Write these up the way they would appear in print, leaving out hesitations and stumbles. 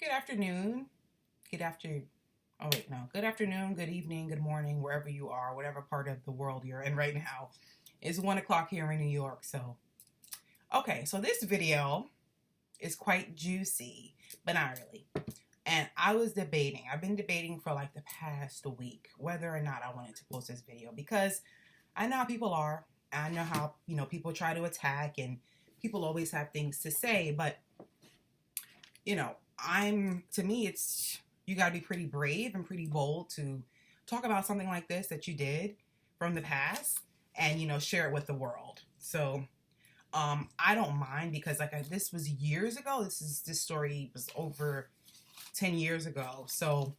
Good afternoon. Good after. Oh wait, no. Good afternoon. Good evening. Good morning, wherever you are, whatever part of the world you're in right now. It's 1 o'clock here in New York. So, okay. So this video is quite juicy, but not really. And I was debating. I've been debating for like the past week whether or not I wanted to post this video because I know how people are. I know how people try to attack and people always have things to say, but to me, it's, you got to be pretty brave and pretty bold to talk about something like this that you did from the past and, share it with the world. So, I don't mind because this was years ago. This story was over 10 years ago. So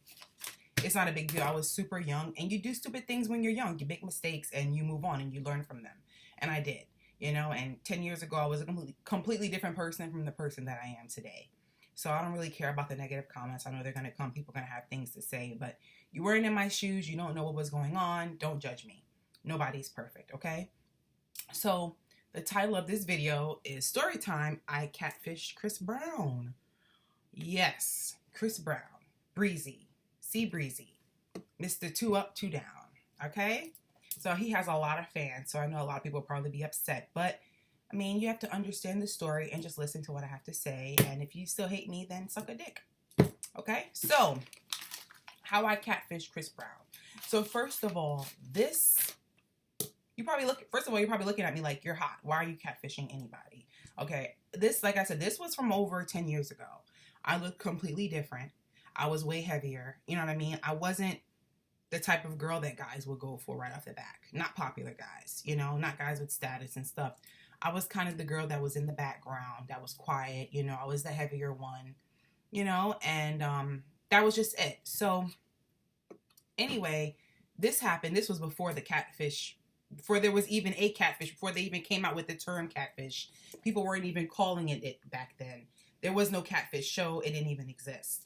it's not a big deal. I was super young, and you do stupid things when you're young. You make mistakes and you move on and you learn from them. And I did, and 10 years ago, I was a completely different person from the person that I am today. So I don't really care about the negative comments. I know they're going to come. People are going to have things to say, but you weren't in my shoes. You don't know what was going on. Don't judge me. Nobody's perfect, okay? So the title of this video is Storytime, I Catfished Chris Brown. Yes, Chris Brown. Breezy. C-Breezy. Mr. 2 Up, 2 Down. Okay? So he has a lot of fans, so I know a lot of people will probably be upset, but I mean, you have to understand the story and just listen to what I have to say. And if you still hate me, then suck a dick. Okay? So, how I catfished Chris Brown. So, first of all, you're probably looking at me like, you're hot. Why are you catfishing anybody? Okay? Like I said, this was from over 10 years ago. I looked completely different. I was way heavier. You know what I mean? I wasn't the type of girl that guys would go for right off the back. Not popular guys, not guys with status and stuff. I was kind of the girl that was in the background, that was quiet, I was the heavier one, and that was just it. So anyway, this happened. This was before the catfish, before there was even a catfish, before they even came out with the term catfish. People weren't even calling it back then. There was no catfish show. It didn't even exist,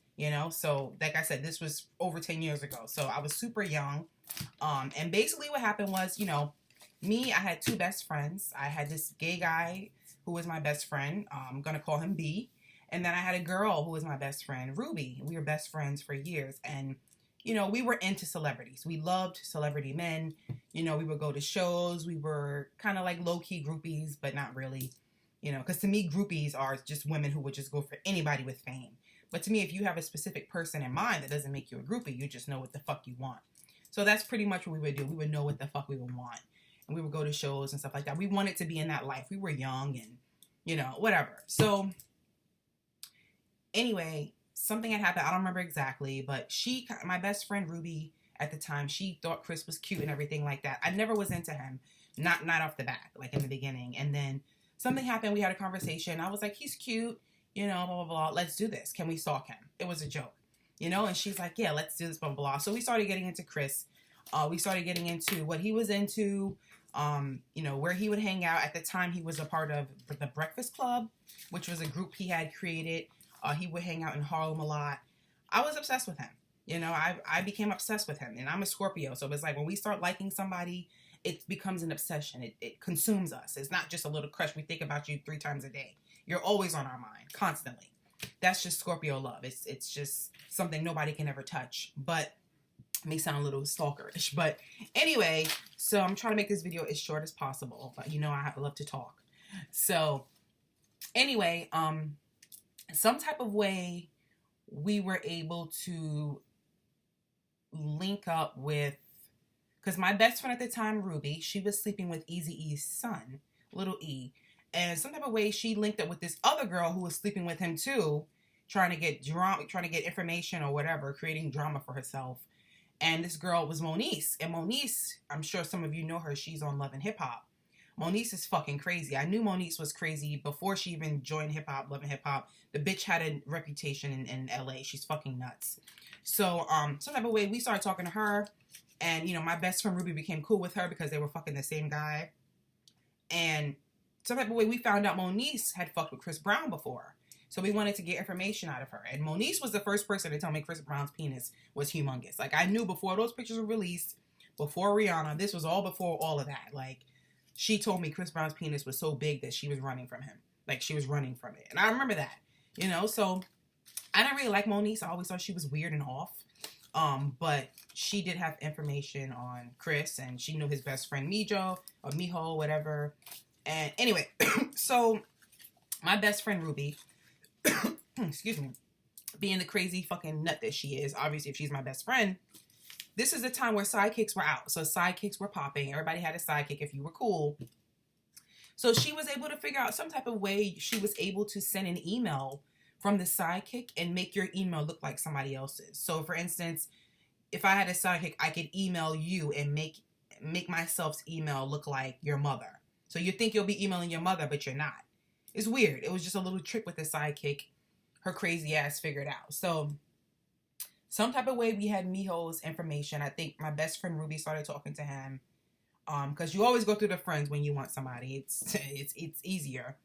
So like I said, this was over 10 years ago. So I was super young. And basically what happened was, I had two best friends. I had this gay guy who was my best friend. I'm going to call him B. And then I had a girl who was my best friend, Ruby. We were best friends for years. And, we were into celebrities. We loved celebrity men. We would go to shows. We were kind of like low-key groupies, but not really, because to me, groupies are just women who would just go for anybody with fame. But to me, if you have a specific person in mind, that doesn't make you a groupie. You just know what the fuck you want. So that's pretty much what we would do. We would know what the fuck we would want. And we would go to shows and stuff like that. We wanted to be in that life. We were young and, whatever. So, anyway, something had happened. I don't remember exactly. But my best friend Ruby at the time, she thought Chris was cute and everything like that. I never was into him. Not off the bat, like in the beginning. And then something happened. We had a conversation. I was like, he's cute. Blah, blah, blah. Let's do this. Can we stalk him? It was a joke. And she's like, yeah, let's do this, blah, blah, blah. So we started getting into Chris. We started getting into what he was into. Where he would hang out. At the time, he was a part of the Breakfast Club, which was a group he had created. He would hang out in Harlem a lot. I was obsessed with him. I became obsessed with him, and I'm a Scorpio, so it's like when we start liking somebody, it becomes an obsession. It consumes us. It's not just a little crush. We think about you 3 times a day. You're always on our mind, constantly. That's just Scorpio love. It's just something nobody can ever touch, but may sound a little stalkerish, but anyway, so I'm trying to make this video as short as possible, but I love to talk. So anyway, some type of way we were able to link up with, because my best friend at the time, Ruby, she was sleeping with Eazy-E's son, little E, and some type of way she linked up with this other girl who was sleeping with him too, trying to get information or whatever, creating drama for herself. And this girl was Moniece. And Moniece, I'm sure some of you know her. She's on Love and Hip Hop. Moniece is fucking crazy. I knew Moniece was crazy before she even joined hip hop, Love and Hip Hop. The bitch had a reputation in LA. She's fucking nuts. So, some type of way we started talking to her. And, my best friend Ruby became cool with her because they were fucking the same guy. And some type of way we found out Moniece had fucked with Chris Brown before. So we wanted to get information out of her. And Moniece was the first person to tell me Chris Brown's penis was humongous. Like, I knew before those pictures were released, before Rihanna, this was all before all of that. Like, she told me Chris Brown's penis was so big that she was running from him. Like, she was running from it. And I remember that, so I didn't really like Moniece. I always thought she was weird and off. But she did have information on Chris, and she knew his best friend Mijo or Miho, whatever. And anyway, so my best friend Ruby, excuse me, being the crazy fucking nut that she is, obviously if she's my best friend, this is a time where sidekicks were out. So sidekicks were popping. Everybody had a sidekick if you were cool. So she was able to figure out some type of way she was able to send an email from the sidekick and make your email look like somebody else's. So for instance, if I had a sidekick, I could email you and make myself's email look like your mother. So you think you'll be emailing your mother, but you're not. It's weird. It was just a little trick with the sidekick her crazy ass figured out. So some type of way we had Miho's information. I think my best friend Ruby started talking to him. Because you always go through the friends when you want somebody. It's easier.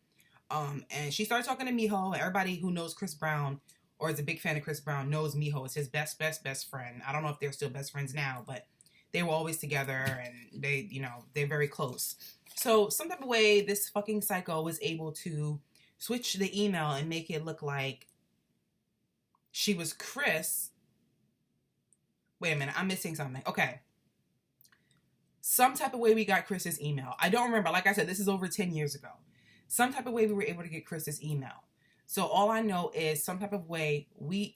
And she started talking to Miho. Everybody who knows Chris Brown or is a big fan of Chris Brown knows Miho is his best friend. I don't know if they're still best friends now, but they were always together and they, they're very close. So some type of way this fucking psycho was able to switch the email and make it look like she was Chris. Wait a minute, I'm missing something. Okay. Some type of way we got Chris's email. I don't remember. Like I said, this is over 10 years ago. Some type of way we were able to get Chris's email. So all I know is some type of way we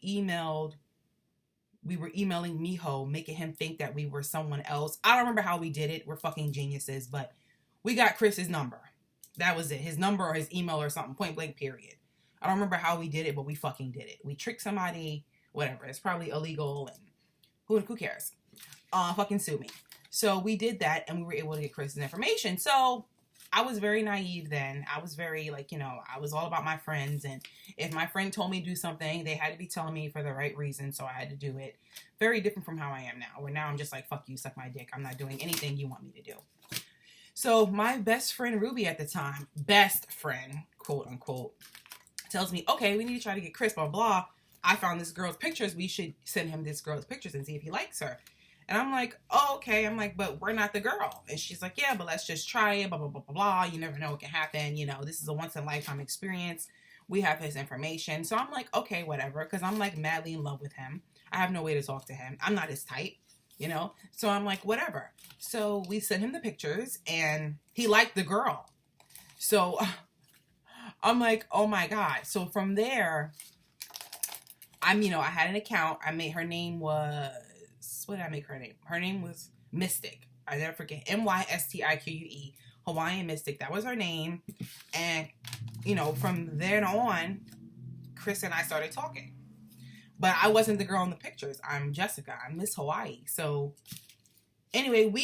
were emailing Miho, making him think that we were someone else. I don't remember how we did it. We're fucking geniuses, but we got Chris's number. That was it. His number or his email or something, point blank period. I don't remember how we did it, but we fucking did it. We tricked somebody, whatever. It's probably illegal and who cares? Fucking sue me. So we did that and we were able to get Chris's information. So I was very naive then. I was very I was all about my friends. And if my friend told me to do something, they had to be telling me for the right reason. So I had to do it. Very different from how I am now. Where now I'm just like, fuck you, suck my dick. I'm not doing anything you want me to do. So my best friend Ruby at the time, best friend, quote unquote, tells me, okay, we need to try to get Chris, blah, blah. I found this girl's pictures. We should send him this girl's pictures and see if he likes her. And I'm like, oh, okay. I'm like, but we're not the girl. And she's like, yeah, but let's just try it, blah, blah, blah, blah, blah. You never know what can happen. This is a once-in-a-lifetime experience. We have his information. So I'm like, okay, whatever. Because I'm like madly in love with him. I have no way to talk to him. I'm not his type, So I'm like, whatever. So we sent him the pictures and he liked the girl. So I'm like, oh my God. So from there, I had an account. I made, her name was, what did I make her name? Her name was Mystic. I never forget. Mystique. Hawaiian Mystic. That was her name. And, from then on, Chris and I started talking. But I wasn't the girl in the pictures. I'm Jessica. I'm Miss Hawaii. So, anyway, we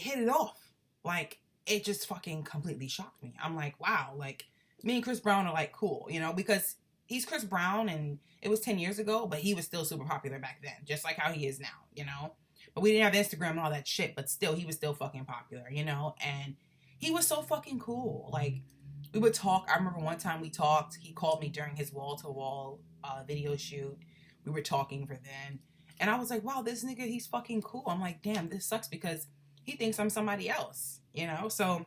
hit it off. Like, it just fucking completely shocked me. I'm like, wow. Like, me and Chris Brown are, like, cool. Because he's Chris Brown and it was 10 years ago, but he was still super popular back then, just like how he is now, But we didn't have Instagram and all that shit, but still, he was still fucking popular, And he was so fucking cool. Like, we would talk. I remember one time we talked. He called me during his wall-to-wall video shoot. We were talking for then. And I was like, wow, this nigga, he's fucking cool. I'm like, damn, this sucks because he thinks I'm somebody else, So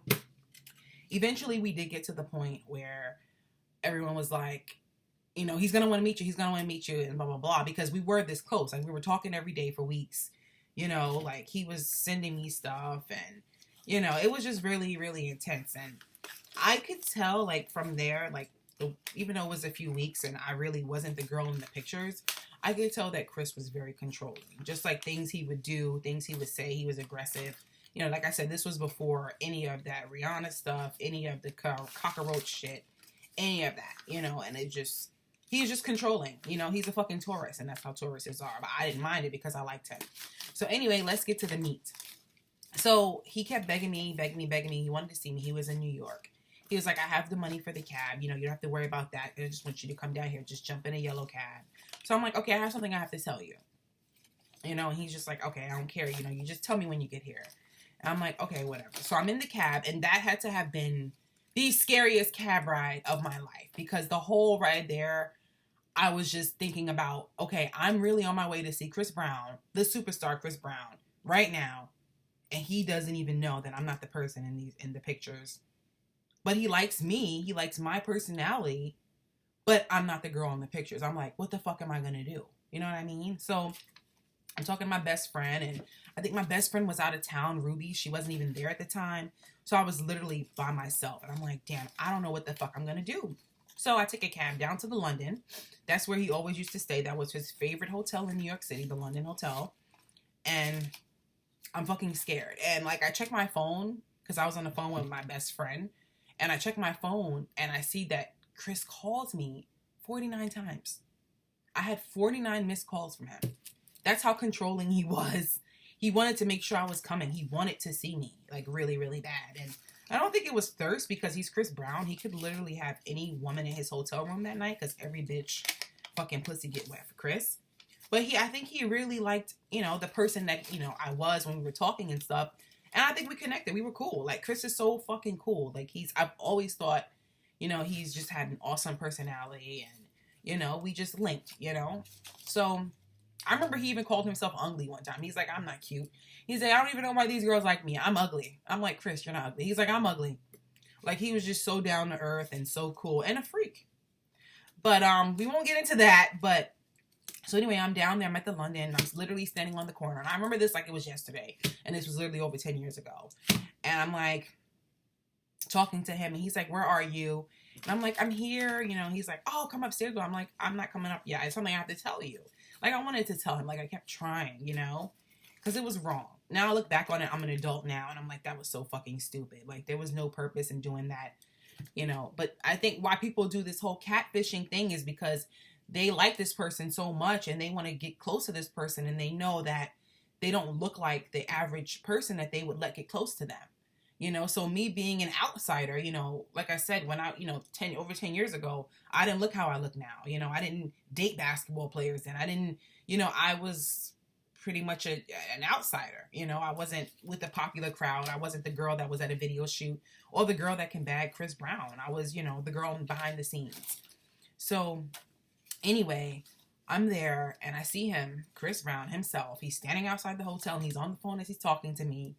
eventually we did get to the point where everyone was like, he's going to want to meet you. He's going to want to meet you and blah, blah, blah. Because we were this close. Like, we were talking every day for weeks. Like, he was sending me stuff. And, it was just really, really intense. And I could tell, like, from there, like, even though it was a few weeks and I really wasn't the girl in the pictures, I could tell that Chris was very controlling. Just like things he would do, things he would say, he was aggressive. Like I said, this was before any of that Rihanna stuff, any of the cockroach shit, any of that, and he's just controlling. He's a fucking Taurus, and that's how Tauruses are. But I didn't mind it because I liked him. So anyway, let's get to the meat. So he kept begging me. He wanted to see me. He was in New York. He was like, I have the money for the cab. You don't have to worry about that. I just want you to come down here. Just jump in a yellow cab. So I'm like, okay, I have something I have to tell you. And he's just like, okay, I don't care. You just tell me when you get here. And I'm like, okay, whatever. So I'm in the cab, and that had to have been the scariest cab ride of my life, because the whole ride there, I was just thinking about, okay, I'm really on my way to see Chris Brown, the superstar Chris Brown, right now, and he doesn't even know that I'm not the person in the pictures. But he likes me. He likes my personality. but I'm not the girl in the pictures. I'm like, what the fuck am I gonna do? You know what I mean? So I'm talking to my best friend, and I think my best friend was out of town, Ruby. She wasn't even there at the time. So I was literally by myself. And I'm like, damn, I don't know what the fuck I'm going to do. So I took a cab down to the London. That's where he always used to stay. That was his favorite hotel in New York City, the London Hotel. And I'm fucking scared. And like, I checked my phone because I was on the phone with my best friend. And I checked my phone and I see that Chris called me 49 times. I had 49 missed calls from him. That's how controlling he was. He wanted to make sure I was coming. He wanted to see me, like, really, really bad. And I don't think it was thirst because he's Chris Brown. He could literally have any woman in his hotel room that night because every bitch fucking pussy get wet for Chris. But I think he really liked, you know, the person that, you know, I was when we were talking and stuff. And I think we connected. We were cool. Like, Chris is so fucking cool. Like, I've always thought, you know, he's just had an awesome personality and, you know, we just linked, you know. So I remember he even called himself ugly one time. He's like, I'm not cute. He's like, I don't even know why these girls like me. I'm ugly. I'm like, Chris, you're not ugly. He's like, I'm ugly. Like, he was just so down to earth and so cool and a freak. But we won't get into that. But so anyway, I'm down there. I'm at the London. I'm literally standing on the corner. And I remember this like it was yesterday. And this was literally over 10 years ago. And I'm like talking to him. And he's like, where are you? And I'm like, I'm here. You know, he's like, oh, come upstairs. I'm like, I'm not coming up yet. It's something I have to tell you. Like, I wanted to tell him. Like, I kept trying, you know, because it was wrong. Now I look back on it. I'm an adult now. And I'm like, that was so fucking stupid. Like, there was no purpose in doing that, you know. But I think why people do this whole catfishing thing is because they like this person so much and they want to get close to this person. And they know that they don't look like the average person that they would let get close to them. You know, so me being an outsider, you know, like I said, when I, you know, over 10 years ago, I didn't look how I look now. You know, I didn't date basketball players and I didn't, you know, I was pretty much an outsider. You know, I wasn't with the popular crowd. I wasn't the girl that was at a video shoot or the girl that can bag Chris Brown. I was, you know, the girl behind the scenes. So anyway, I'm there and I see him, Chris Brown himself. He's standing outside the hotel and he's on the phone as he's talking to me.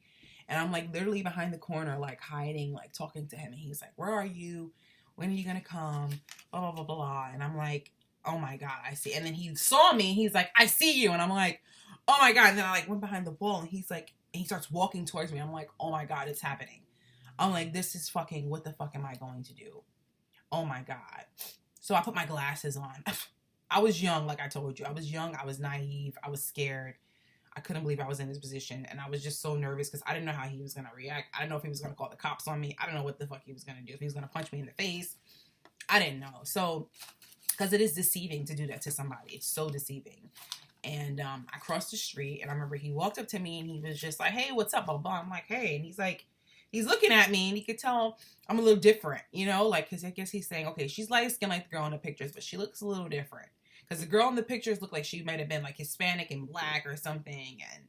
And I'm like literally behind the corner, like hiding, like talking to him. And he's like, where are you? When are you going to come? Blah, blah, blah, blah, blah. And I'm like, oh my God, I see. And then he saw me. He's like, I see you. And I'm like, oh my God. And then I like went behind the wall and he's like, and he starts walking towards me. I'm like, oh my God, it's happening. I'm like, this is fucking, what the fuck am I going to do? Oh my God. So I put my glasses on. I was young, like I told you. I was young. I was naive. I was scared. I couldn't believe I was in this position. And I was just so nervous because I didn't know how he was going to react. I didn't know if he was going to call the cops on me. I didn't know what the fuck he was going to do. If he was going to punch me in the face. I didn't know. So, because it is deceiving to do that to somebody. It's so deceiving. And I crossed the street and I remember he walked up to me and he was just like, hey, what's up, blah, blah. I'm like, hey. And he's like, he's looking at me and he could tell I'm a little different, you know, like, because I guess he's saying, okay, she's light skinned like the girl in the pictures, but she looks a little different. Because the girl in the pictures looked like she might have been like Hispanic and black or something. And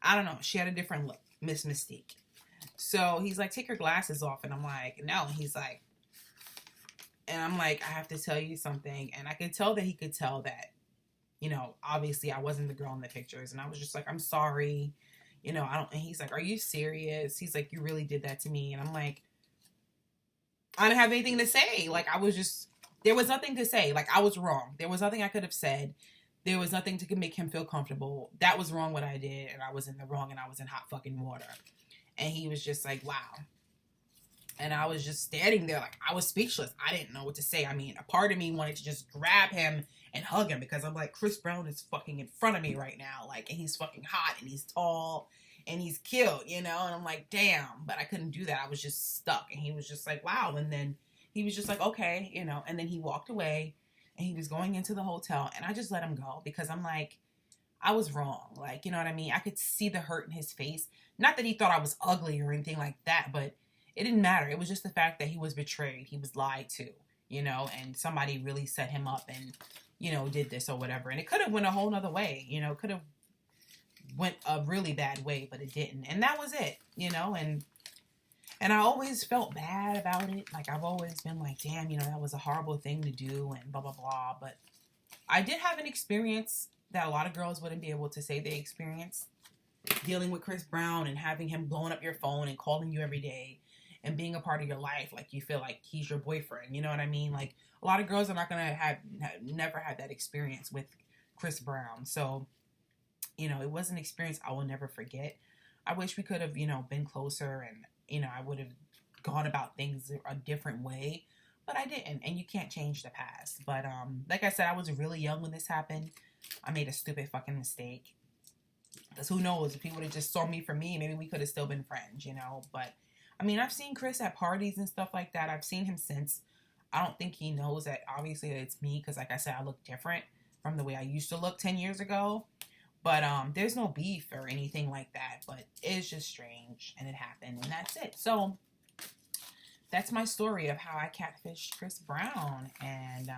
I don't know. She had a different look. Miss Mystique. So he's like, take your glasses off. And I'm like, no. And he's like, and I'm like, I have to tell you something. And I could tell that he could tell that, you know, obviously I wasn't the girl in the pictures. And I was just like, I'm sorry. You know, I don't, and he's like, are you serious? He's like, you really did that to me. And I'm like, I didn't have anything to say. Like, I was just, there was nothing to say. Like, I was wrong. There was nothing I could have said. There was nothing to make him feel comfortable. That was wrong what I did. And I was in the wrong and I was in hot fucking water. And he was just like, wow. And I was just standing there like, I was speechless. I didn't know what to say. I mean, a part of me wanted to just grab him and hug him because I'm like, Chris Brown is fucking in front of me right now. Like, and he's fucking hot and he's tall and he's cute, you know? And I'm like, damn. But I couldn't do that. I was just stuck. And he was just like, wow. And then he was just like, okay, you know? And then he walked away. And he was going into the hotel and I just let him go because I'm like, I was wrong. Like, you know what I mean? I could see the hurt in his face. Not that he thought I was ugly or anything like that, but it didn't matter. It was just the fact that he was betrayed. He was lied to, you know, and somebody really set him up and, you know, did this or whatever. And it could have went a whole nother way, you know, could have went a really bad way, but it didn't. And that was it, you know, and I always felt bad about it. Like, I've always been like, damn, you know, that was a horrible thing to do and blah, blah, blah. But I did have an experience that a lot of girls wouldn't be able to say they experienced, dealing with Chris Brown and having him blowing up your phone and calling you every day and being a part of your life. Like, you feel like he's your boyfriend. You know what I mean? Like, a lot of girls are not going to never had that experience with Chris Brown. So, you know, it was an experience I will never forget. I wish we could have, you know, been closer, and, you know, I would have gone about things a different way, but I didn't, and you can't change the past. But like I said, I was really young when this happened. I made a stupid fucking mistake. Because who knows, if he would have just saw me for me, maybe we could have still been friends, you know. But I mean, I've seen Chris at parties and stuff like that. I've seen him since. I don't think he knows that, obviously, that it's me, because like I said, I look different from the way I used to look 10 years ago. But there's no beef or anything like that. But it's just strange, and it happened, and that's it. So that's my story of how I catfished Chris Brown. And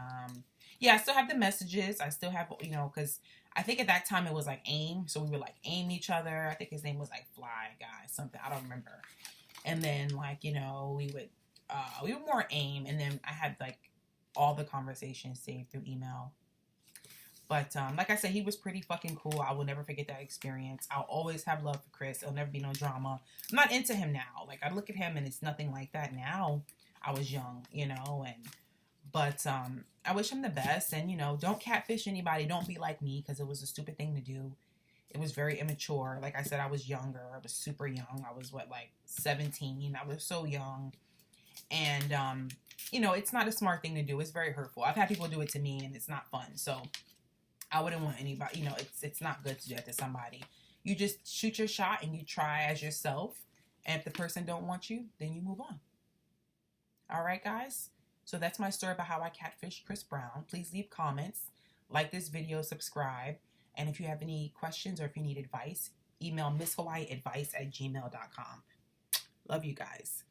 yeah, I still have the messages. I still have, you know, because I think at that time it was like AIM. So we would like AIM each other. I think his name was like Fly Guy, something. I don't remember. And then, like, you know, we were more AIM. And then I had like all the conversations saved through email. But like I said, he was pretty fucking cool. I will never forget that experience. I'll always have love for Chris. There'll never be no drama. I'm not into him now. Like, I look at him and it's nothing like that now. I was young, you know, but I wish him the best. And, you know, don't catfish anybody. Don't be like me, because it was a stupid thing to do. It was very immature. Like I said, I was younger. I was super young. I was, like 17. I was so young. And, you know, it's not a smart thing to do. It's very hurtful. I've had people do it to me, and it's not fun. So I wouldn't want anybody, you know, it's not good to do that to somebody. You just shoot your shot and you try as yourself. And if the person don't want you, then you move on. All right, guys. So that's my story about how I catfished Chris Brown. Please leave comments, like this video, subscribe. And if you have any questions or if you need advice, email MissHawaiiAdvice@gmail.com. Love you guys.